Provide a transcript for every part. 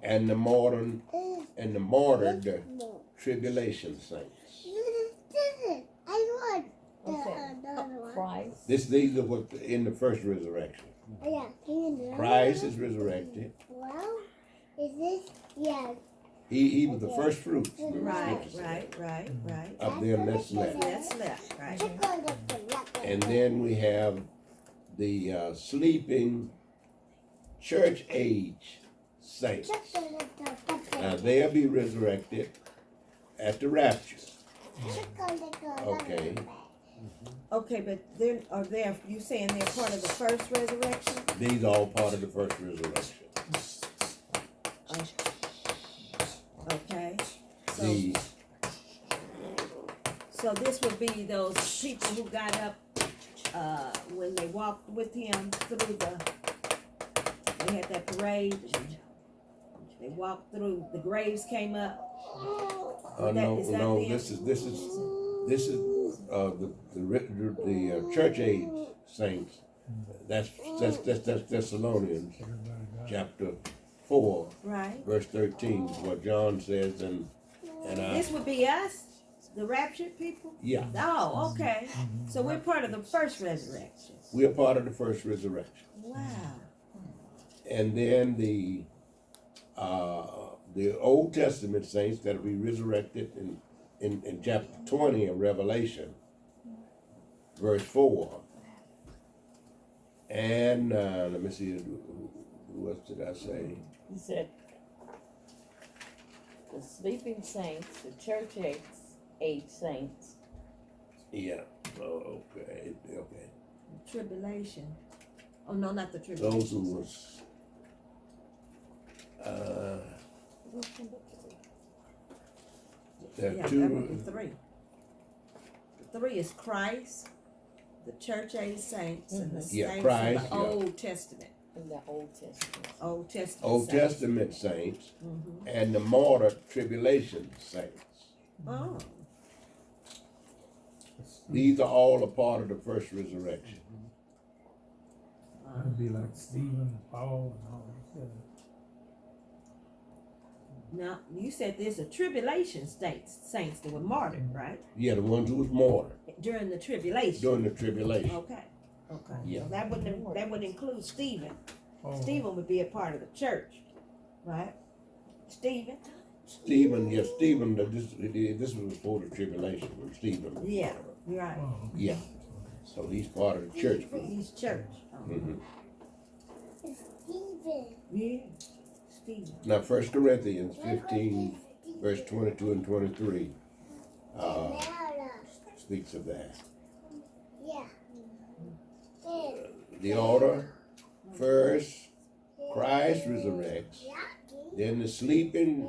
and the modern and the martyred tribulation saints. I want Okay. the other one. Christ. These are what in the first resurrection. Yeah, can you do Christ is resurrected. Well, is this? Yeah. He was the first fruits. Right. Of them that's left. That's left, right. And then we have the sleeping church age saints. Now they'll be resurrected at the rapture. Okay. Okay, but you saying they're part of the first resurrection? These are all part of the first resurrection. Okay. The So this would be those people who got up when they walked with him through they had that parade. They walked through, the graves came up. no, Is that no. them? This is the church age saints. That's Thessalonians chapter 4, Right. verse 13. What John says, and This would be us, the raptured people? yeah, Oh, okay. So we're part of the first resurrection. we are part of the first resurrection. Wow. And then the Old Testament saints that will be resurrected in chapter 20 of Revelation, verse 4. And let me see, who else did I say? He said, the sleeping saints, the church age saints. Yeah. Oh, okay. Tribulation. Oh, no, not the tribulation. Those who was there are Yeah, that would two. be three. The three is Christ, the church age saints, and the Yeah, saints Christ, of the yeah. Old Testament. In the Old Testament. Old Testament. Old saints. Testament saints Mm-hmm. and the martyr tribulation saints. Oh, These are all a part of the first resurrection. That'd be like Stephen, Paul, and all that. now you said there's a tribulation saints that were martyred, right? Yeah, the ones who was martyred During the tribulation. during the tribulation. Okay. Yeah. So that would include Stephen. Oh, Stephen would be a part of the church, right? Stephen. Stephen, this was before the tribulation when Stephen was Yeah. martyred. You're right. oh, Yeah. So he's part of the church group. He's church. Oh. Mhm. Yeah. Stephen. Now, 1 Corinthians 15, verse 22 and 23, speaks of that. Yeah. The order, first, Christ resurrects, then the sleeping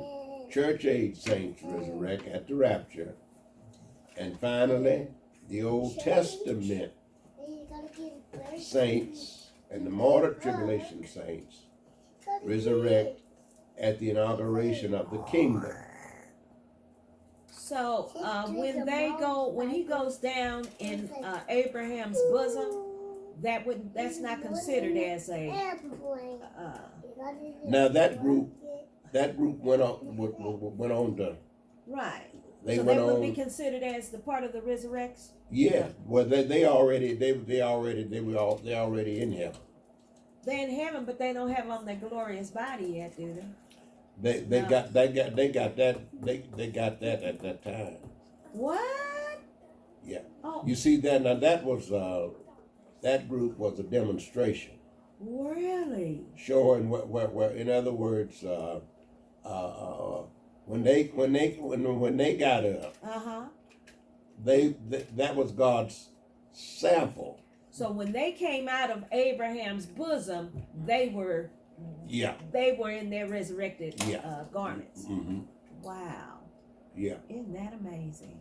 church age saints resurrect at the rapture, and finally, the Old Testament saints and the martyr tribulation saints resurrect at the inauguration of the kingdom. So when he goes down in Abraham's bosom, that's not considered as a Now that group went on to right. they So went they would on. be considered as the part of the resurrection. Yeah, well they already in heaven. They're in heaven, but they don't have on their glorious body yet, do they? They No. got that at that time. What? Yeah. Oh, You see that now that group was a demonstration really? showing where in other words when they got up Uh-huh. that was God's sample. So when they came out of Abraham's bosom, they were Yeah. in their resurrected Yeah. garments. Mm-hmm. Wow. Yeah. Isn't that amazing?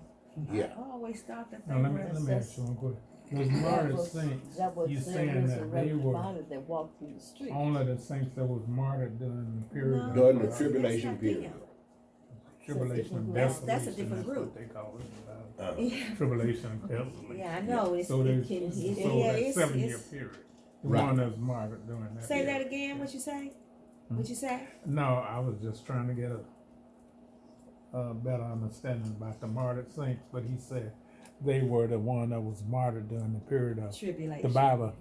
Yeah. I always thought that they now let were. me ask you one question. Those That martyred was, saints, that was you their saying that they resurrected were body that walked through the street. only the saints that was martyred during the period No. of During the That's tribulation not period. them. tribulation, That's a desolation, different that's group. what they call it. Yeah. Tribulation, desolation. Yeah, I know. It's, So it there's can, so yeah, that it's, 7-year it's, period. The Right. one that's martyred during that. say that period. again, what you say? What you say? No, I was just trying to get a better understanding about the martyred saints, but he said they were the one that was martyred during the period of Tribulation. the Bible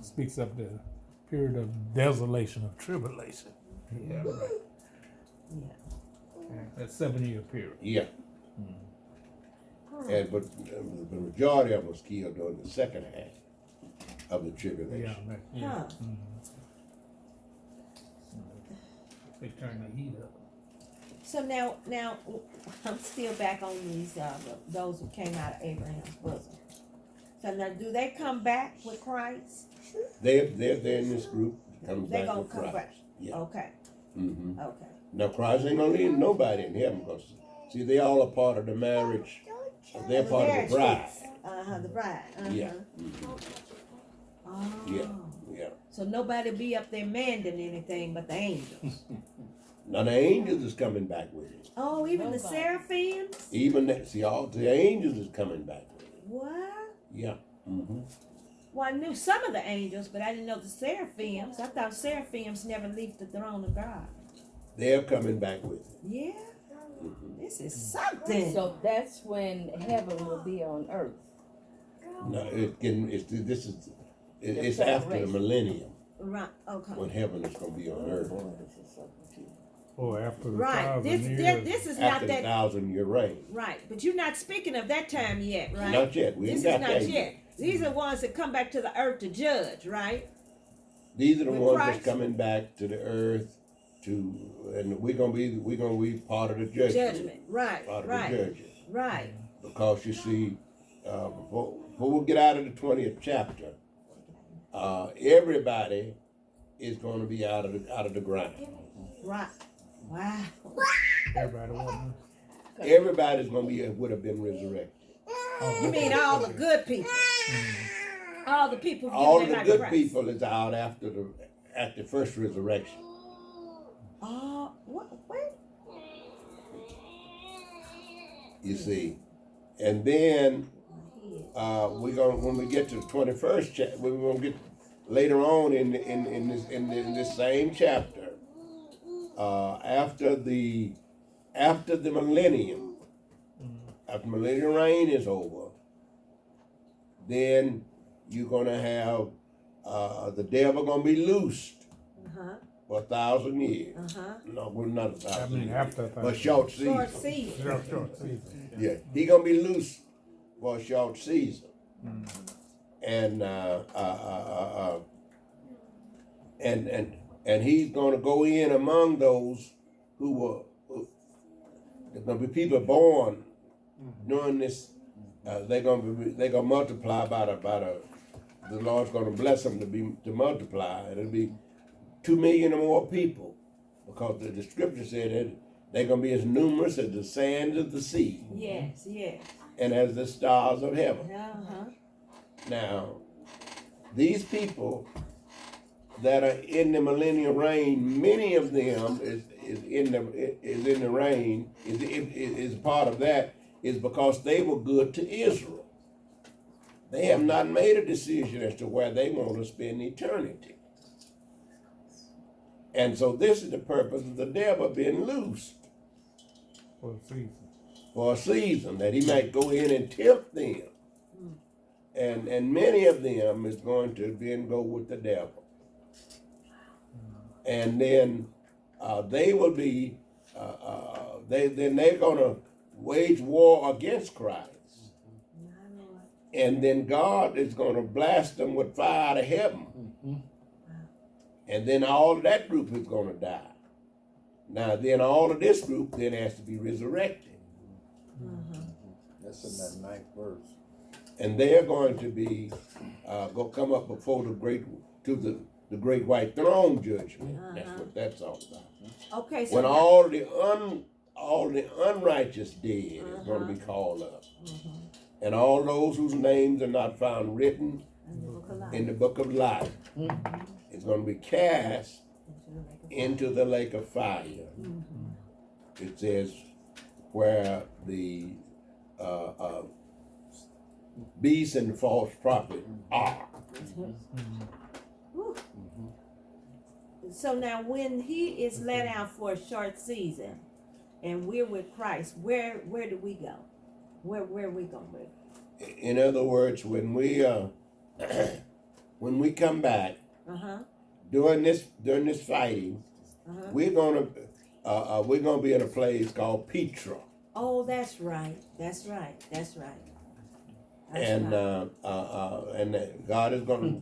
speaks of the period of desolation of tribulation. Yeah, right. Yeah. That 7-year period. Yeah. And but the majority of them was killed during the second half of the Yeah, tribulation. yeah. Huh. They turn the heat up. So now, I'm still back on these, those who came out of Abraham's bosom. So now, do they come back with Christ? They're in this group. Comes They back gonna with come Christ. back. Yeah. Okay, Mm-hmm. okay. Now Christ ain't gonna leave nobody in heaven because see they all are part of the marriage. They're The part of marriage the bride. feast. The bride. Yeah. Oh. Yeah. Yeah. So nobody be up there mending anything but the angels. Now the angels is coming back with it. Oh, even the Nobody. seraphims? Even that, see all the angels is coming back with it. What? Yeah. Mm-hmm. Well, I knew some of the angels, but I didn't know the seraphims. I thought seraphims never leave the throne of God. They're coming back with it. Yeah? Mm-hmm. This is something. So that's when heaven will be on earth. No, it's The after the separation. millennium Right, okay. when heaven is gonna be on earth. Or after the Right. 1,000 years. This is not After the that. 1,000-year reign. Right, but you're not speaking of that time yet, right? Not yet. We This ain't is got not that yet. These are ones that come back to the earth to judge, right? These are the With ones Christ. that's coming back to the earth and we're gonna be part of the judgment. Judgment, right, Part of right, the judges. right. Because you see, before we get out of the 20th chapter, everybody is going to be out of the ground. Right. Wow. Everybody wasn't. Everybody's going to would have been resurrected. You mean all the good people? All the people who All give the their life to good Christ. people is out after the first resurrection. What? You see, and then when we get to the 21st chapter, we're gonna get later on in this same chapter, after the millennium, after millennium reign is over, then you're gonna have the devil gonna be loosed for 1,000 years. No, well, not 1,000 I mean, years, after but 1,000. short season. Short season. Short season. Yeah, he gonna be loose for a short season, and he's gonna go in among those who there's gonna be people born during this. They're gonna multiply the Lord's gonna bless them to multiply. It'll be 2 million or more people, because the scripture said that they're gonna be as numerous as the sands of the sea Yes, yes. and as the stars of heaven. Uh-huh. Now, these people that are in the millennial reign, many of them is in the reign, is part of that, is because they were good to Israel. They have not made a decision as to where they want to spend eternity. And so this is the purpose of the devil being loosed For a season. for a season, that he might go in and tempt them. And many of them is going to then go with the devil. And then they will be, they're going to wage war against Christ. And then God is going to blast them with fire out of heaven. And then all of that group is going to die. Now, then all of this group then has to be resurrected. That's in that 9th verse. And they're going to be come up before the great white throne judgment. That's what that's all about. Okay, so When now- all the unrighteous dead is going to be called up, and all those whose names are not found written in the book of life is going to be cast into the lake of fire. It says where the beast and the false prophet are. So now when he is let out for a short season and we're with Christ, where do we go? Where we gonna be? In other words, when we when we come back Uh-huh. during this fighting, Uh-huh. we're gonna be in a place called Petra, Oh, that's right. That's right. That's right. That's and right. God is gonna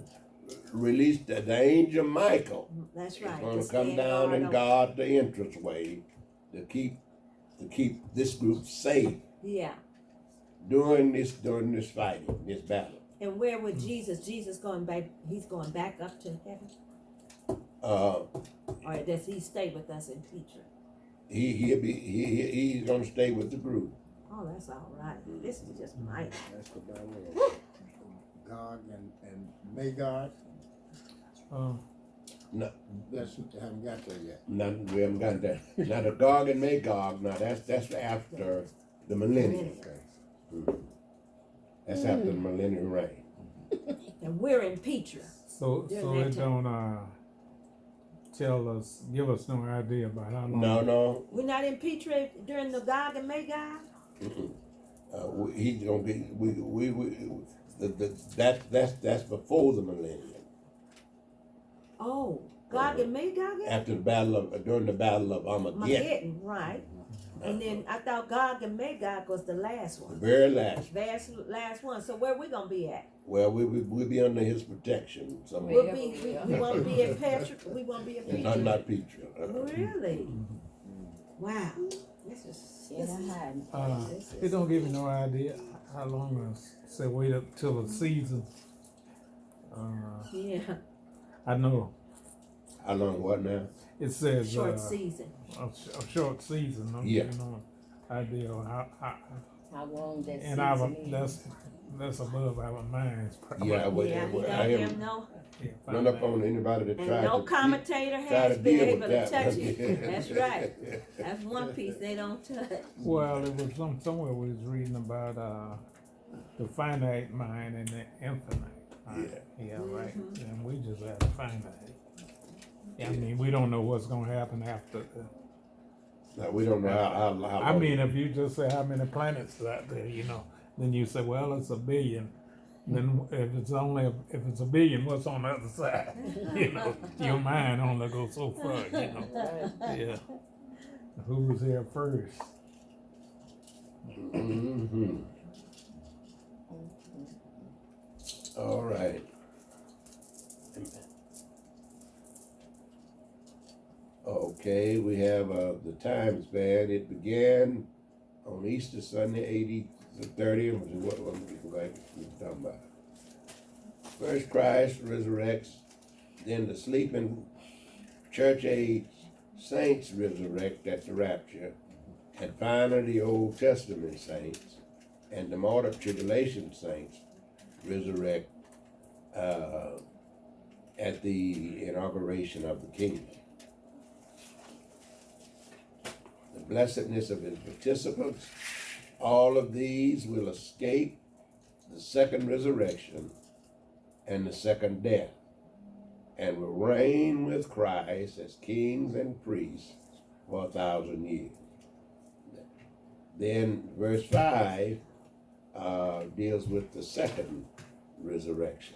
release the angel Michael. That's He's right. gonna To come stand down guard and over- guard the entranceway to keep this group safe Yeah. during this fighting, this battle. And where would Jesus going back? He's going back up to heaven, Uh, or does he stay with us in Petra? he's gonna stay with the group. Oh, that's all right. This is just mighty. That's the battle of Gog and Magog. Um, That's, haven't got there yet. We haven't got that. Now the Gog and Magog. Now that's after the millennium. Okay. That's after the millennium reign. And we're in Petra. so During that it time. don't give us no idea about how long. No. We're not in Petra during the Gog and Magog. He's gonna be. That's before the millennium. Oh, Gog and Magog. After during the battle of Armageddon, Armageddon, right? And then I thought Gog and Magog was the last the one. very last. Last one. So where we gonna be at? Well, we'll be under his protection. Somewhere. We won't be in Petra. We won't be in Petra. Not Petra. Really? Wow. This is It don't give you no idea how long. Say wait up till the season. yeah, I know How long? What now? it says short season. a short season. Don't Yeah. give you no idea on How long that and our season is. that's above our minds. probably. Yeah, well, Yeah, he I don't have am no, Yeah, run up on anybody that and tries no to commentator try has to been deal able with to that touch one. it. That's right. That's one piece they don't touch. Well, it was somewhere we was reading about the finite mind and the infinite. Mind. Yeah, right. And we just have the finite. Yeah, I mean, we don't know what's gonna happen after. Now, we don't know how long. I mean, if you just say how many planets are out there, then you say, well, it's a billion. Then if it's a billion, what's on the other side? Your mind only goes so far. Yeah. Who was here first? Mhm. All right. Okay, we have the time span. It began on Easter Sunday, 80-30, which is what we're talking about. First, Christ resurrects, then the sleeping church age saints resurrect at the rapture, and finally the Old Testament saints and the mortal tribulation saints resurrect at the inauguration of the kingdom. The blessedness of his participants, all of these will escape the second resurrection and the second death, and will reign with Christ as kings and priests for 1,000 years. Then verse 5 deals with the second resurrection.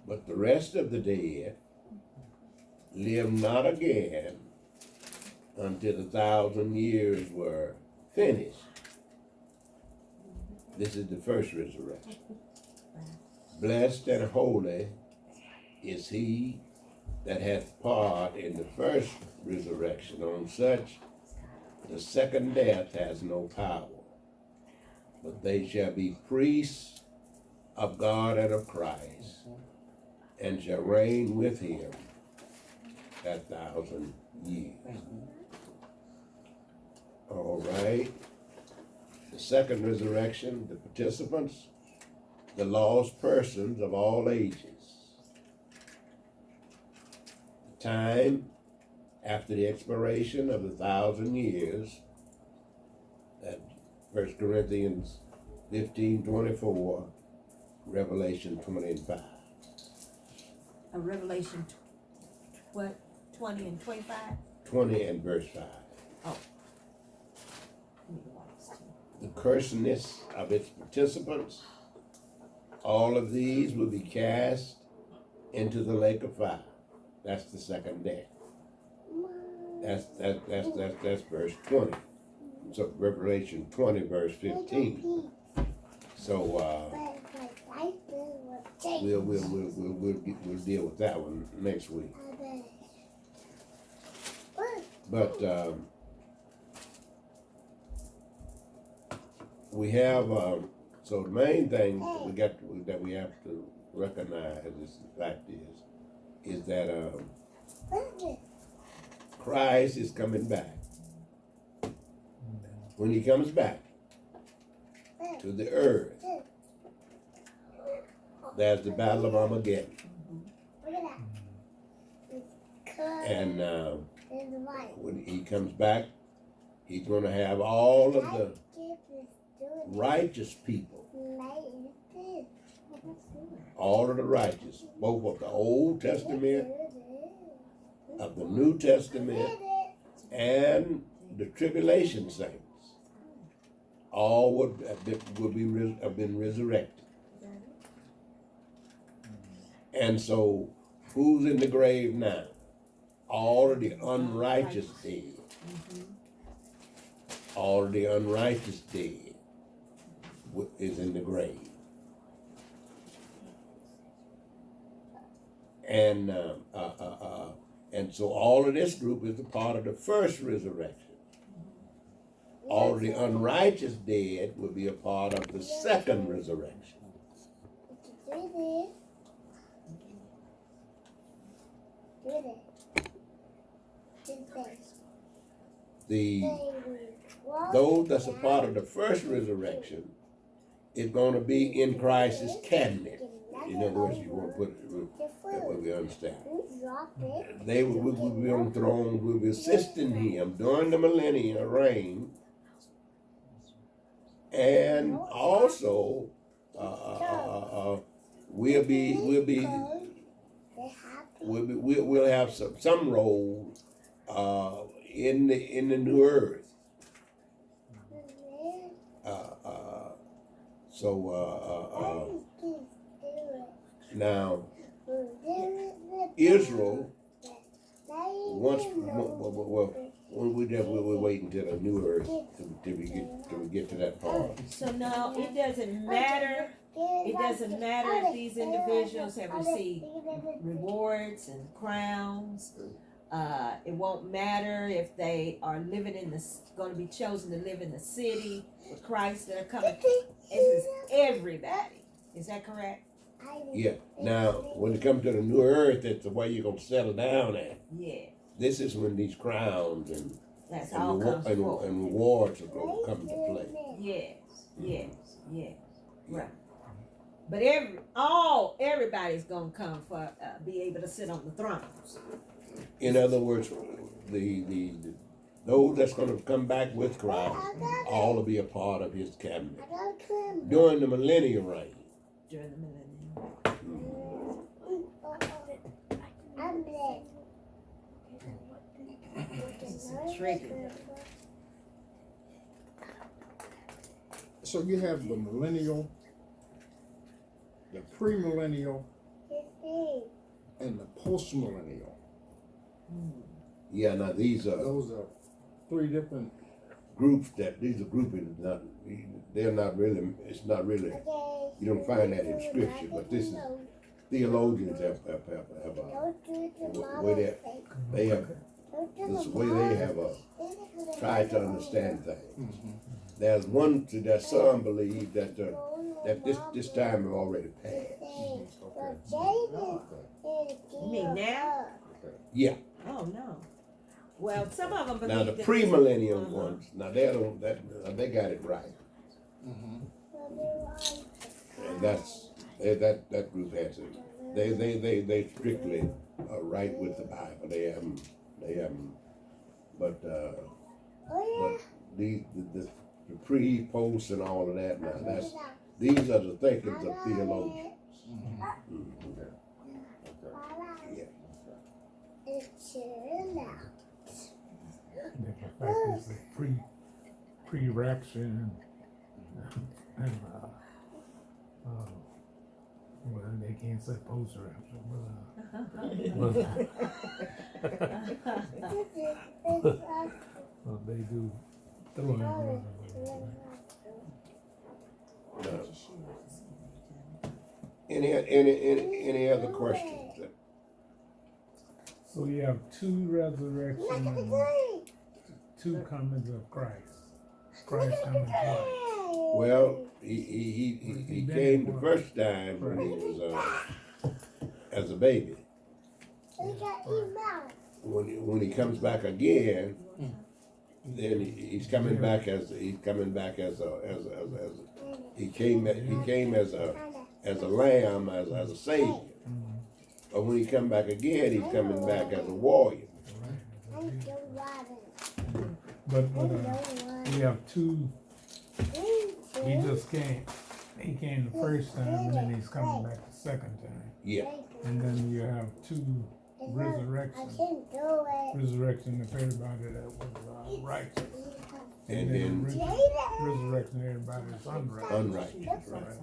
But the rest of the dead live not again until the 1,000 years were finished. This is the first resurrection. Blessed and holy is he that hath part in the first resurrection. On such the second death has no power, but they shall be priests of God and of Christ, and shall reign with him 1,000 years. All right. The second resurrection, the participants, the lost persons of all ages. The time after the expiration of the 1,000 years, that 1 Corinthians 15:24, Revelation 20:5. Revelation, what, 20 and 25? 20 and verse 5. Let me go on this too. The cursedness of its participants, all of these will be cast into the lake of fire. That's the second death. That's verse 20. So Revelation 20, verse 15. So we'll deal with that one next week. But we have so the main thing that we have to recognize is the fact is that Christ is coming back. When he comes back to the earth, there's the Battle of Armageddon. And when he comes back, he's going to have all of the righteous people, all of the righteous, both of the Old Testament, of the New Testament, and the tribulation saints, all would have been resurrected. And so, who's in the grave now? All of the unrighteous dead. All of the unrighteous dead is in the grave. And so all of this group is a part of the first resurrection. All of the unrighteous dead will be a part of the second resurrection. Those that's a part of the first resurrection is going to be in Christ's cabinet. In other words, you want to put it that way we understand. They will be on thrones, will be assisting him during the millennial reign, and also we'll have some role in the new earth. Now Israel we'll wait until the new earth till we get to that part. So now it doesn't matter. It doesn't matter if these individuals have received rewards and crowns. It won't matter if they are living going to be chosen to live in the city with Christ that are coming. This is everybody. Is that correct? Yeah. Now, when it comes to the new earth, that's the way you're going to settle down at. Yeah. This is when these crowns and rewards are going to come into play. Yes. Right. But everybody's going to come for be able to sit on the thrones. In other words, those that's going to come back with Christ, all will be a part of his cabinet during the millennial reign. During the millennium. This is tricky. So you have the millennial, the premillennial, and the postmillennial. Yeah, now Those are three different groups these are groupings, they're not really, it's not really, you don't find that in scripture, but this is, theologians have the way they have, this way they have tried to understand things. There's some believe that this time has already passed. You mean now? Yeah. Oh no. Well, some of them believe Now the that premillennial ones, now they got it right, and that group has it. They strictly right with the Bible. They haven't. But the pre, post, and all of that. Now these are the thinkings of theologians. chill out. And if the fact is the pre-rapture and well, they can't say post-rapture, but they do throw in resurrection. Any other questions? So you have two resurrections and two comings of Christ. Christ coming twice. Well, he came the first time when he was as a baby. When he comes back again, then he's coming back as he came as a lamb, as a savior. But when he come back again, he's coming back as a warrior. But we have two. He just came. He came the first time, and then he's coming back the second time. Yeah. And then you have two resurrections. Resurrection of everybody that was righteous. And then resurrection of everybody that's unrighteous. unrighteous, right?